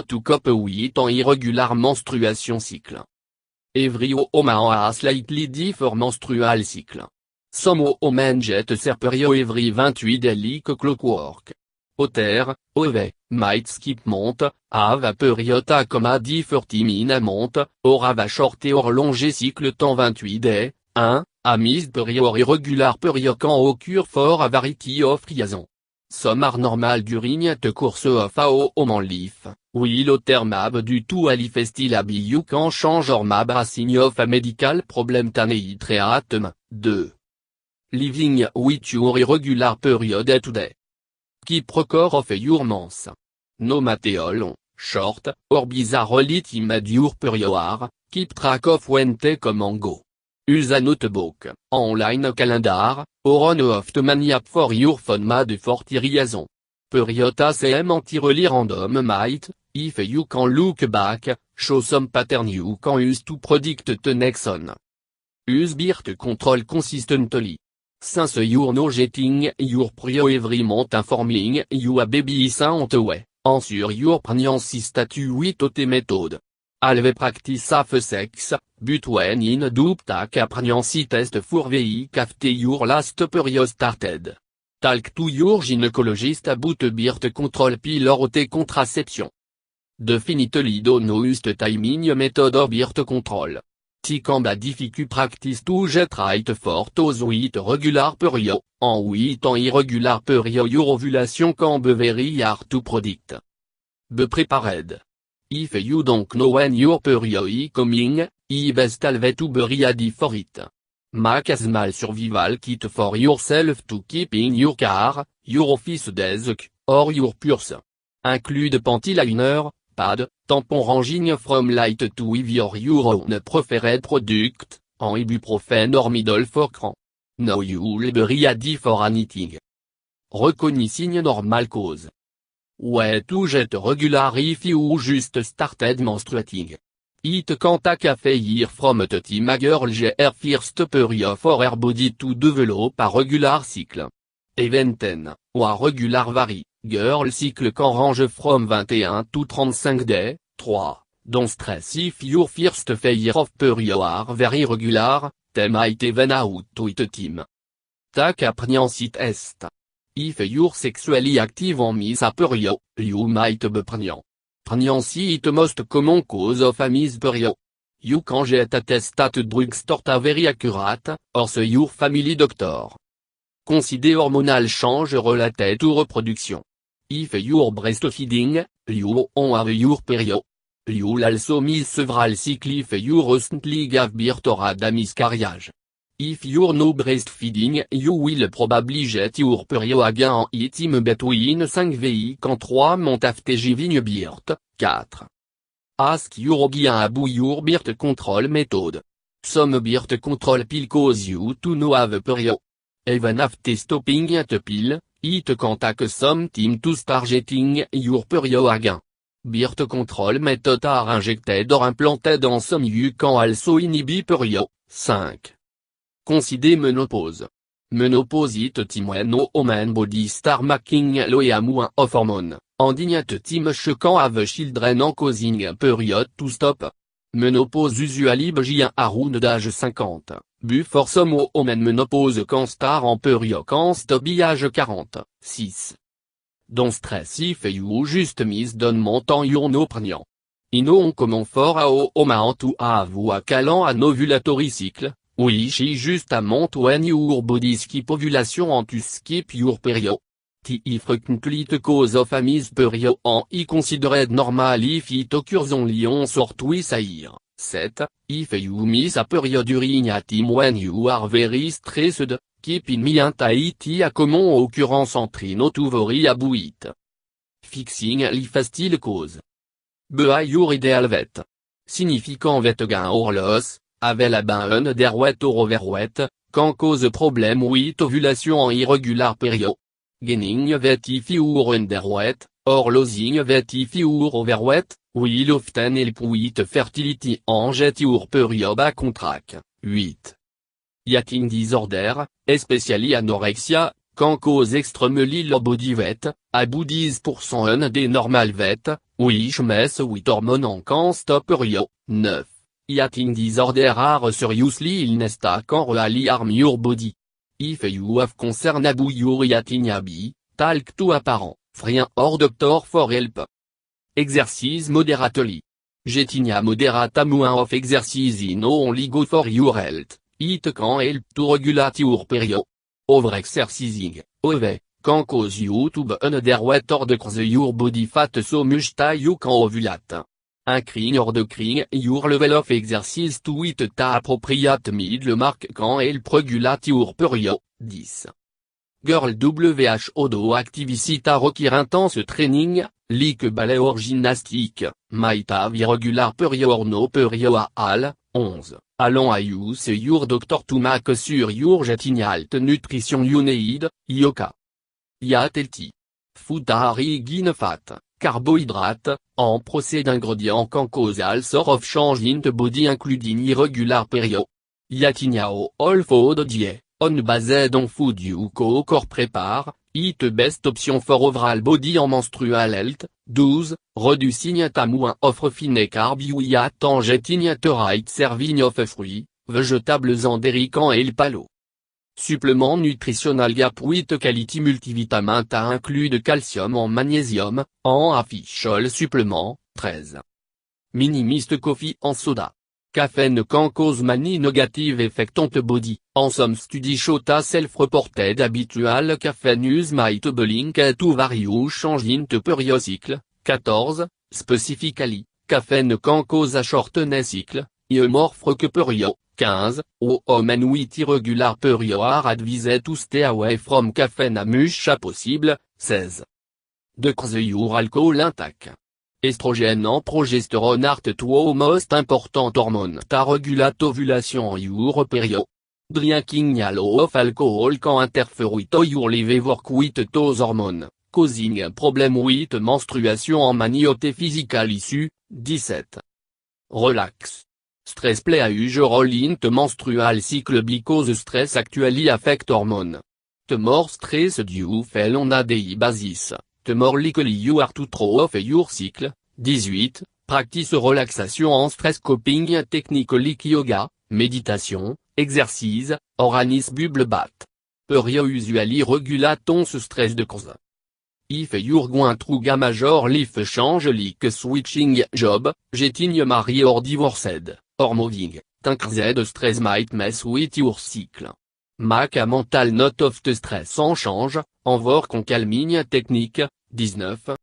to cop with an irregular menstruation cycle. Every woman has slightly different menstrual cycle. Some women get their period every 28 days like clockwork. Others, however, might skip month, have a period a different in a month, or have a short or long cycle temps 28 days, a missed period or irregular period can occur for a variety of reasons. Some are normal during the course of a human life, while other may due to a lifestyle you can change or may a sign of a medical problem than it treatment. 2. Living with your irregular period day to day. Keep record of your months. No matter how long, short, or bizarrely timid your period are, keep track of when they come and go. Use a notebook, online calendar, or an off-to-many app for your phone made for reason. Period ACM entirely random might, if you can look back, show some pattern you can use to predict the next one. Use birth control consistently. Since you're not getting your period every month informing you a baby is on the way, ensure your pregnancy status with the method. Always practice safe sex, but when in doubt take a pregnancy test for week after your last period started. Talk to your gynecologist about birth control pill or the contraception. Definitely don't use the timing method of birth control. It can be difficult practice to get right for those with regular period, and with an irregular period your ovulation can be very hard to predict. Be prepared. If you don't know when your period is coming, it's best always to be ready for it. Make a small survival kit for yourself to keep in your car, your office desk, or your purse. Include panty liner, pad, tampon ranging from light to heavy your own preferred product, and ibuprofen or middle for cramp. Now you'll be ready for anything. Reconnais signe normal cause. Way to get regular if you just started menstruating. It can take a few years from the time a girl get her first period for her body to develop a regular cycle. Even 10, or regular vary, girl cycle can range from 21 to 35 days. 3. Don't stress if your first phase of period are very regular, they might even out to it time. Take a pregnancy test. If you're sexually active on miss a period, you might be pregnant. Pregnancy is the most common cause of a missed period. You can get a test at drugstore very accurate, or see your family doctor. Consider hormonal change related to reproduction. If you're breastfeeding, you won't have your period. You'll also miss several cycles if you recently gave birth or had a miscarriage. If you're no breastfeeding you will probably get your period again in time between 5 weeks and 3 months after giving birth. 4. Ask your guardian about your birth control method. Some birth control pill cause you to not have a period. Even after stopping the pill, it can take some time to start getting your period again. Birth control methods are injected or implanted on some you can also inhibit period. 5. Consider menopause. Menopause is the time when no woman body start making low amount of hormone, and in the time she can have children and causing a period to stop. Menopause usually begins around age 50, but for some women menopause can start en period can stop by age 40. 6. Don't stress if you just missed un month and you're not pregnant. It's not common for a woman to have a calendar an ovulatory cycle, which is just a month when your body skip ovulation and to skip your period. It is frequently the cause of a missed period and is considered normal if it occurs only once or twice a year. 7. If you miss a period during a time when you are very stressed, keep in mind that it is a common occurrence and try not to worry about it. Fixing lifestyle cause. Be your ideal vet. Significant vet gain or loss, avec la un underweight or overweight, can cause problem with ovulation and irregular period. Gaining vet if you're underweight, or losing vet if you're overweight, will often help with fertility and get your period back on track. 8. Eating disorder, especially anorexia, can cause extremely low body weight, about 10% des normal weight, Wish mess with hormone en can stop rio. 9. Eating disorder are seriously illness that can really harm your body. If you have concern about your eating habit, talk to a parent, friend or doctor for help. Exercise moderately. Getting a moderate amount of exercise is not only good for your health, it can help to regulate your period. Overexercising, however, can cause you to be underweight or decrease your body fat so much that you can ovulate. Increasing or decreasing your level of exercise to it the appropriate middle mark can help regulate your period. 10. Girl WHO do activity that require intense training, like ballet or gymnastique, might have irregular period or no period at all. 11. Allons à use your doctor to make sure your getting health nutrition you need, yoga. Eat healthy. Food are high in fat, carbohydrate, en procès d'ingrédients can cause all sort of change in the body including irregular period. Eating a whole food diet, on based on food you corps prepare, it best option for overall body en menstrual health. 12. Reducing the amount of refined carb you eat en getting the right serving of fruits, vegetables and dairy can help allo. Supplément nutritional gap with quality multivitamin that include calcium and magnesium, en official supplement. 13. Minimist coffee and soda. Caffeine can cause many negative effects on the body, and some studies show that self-reported habitual caffeine use might be linked to various changes in the period cycle. 14. Specifically, caffeine can cause a shortness cycle, a more frequent period. 15. Women with irregular period are advised to stay away from caffeine as much as possible. 16. Decrease your alcohol intake. Estrogen and progesterone are the two most important hormones that regulate ovulation in your period. Drinking a lot of alcohol can interfere with your liver work with those hormones, causing a problem with menstruation and many of the physical issues. 17. Relax. Stress play a huge role in the menstrual cycle because stress actually affects hormones. The more stress you feel on a daily basis, the more likely you are to throw off your cycle. 18. Practice relaxation and stress coping technique like yoga, meditation, exercise, or an ice bubble bath. Period usually regulate ton stress de cause. If you're going through a major life change like switching job, getting married or divorced, or moving, increased stress might mess with your cycle. Make a mental note of the stress en change, en work on calming technique. 19.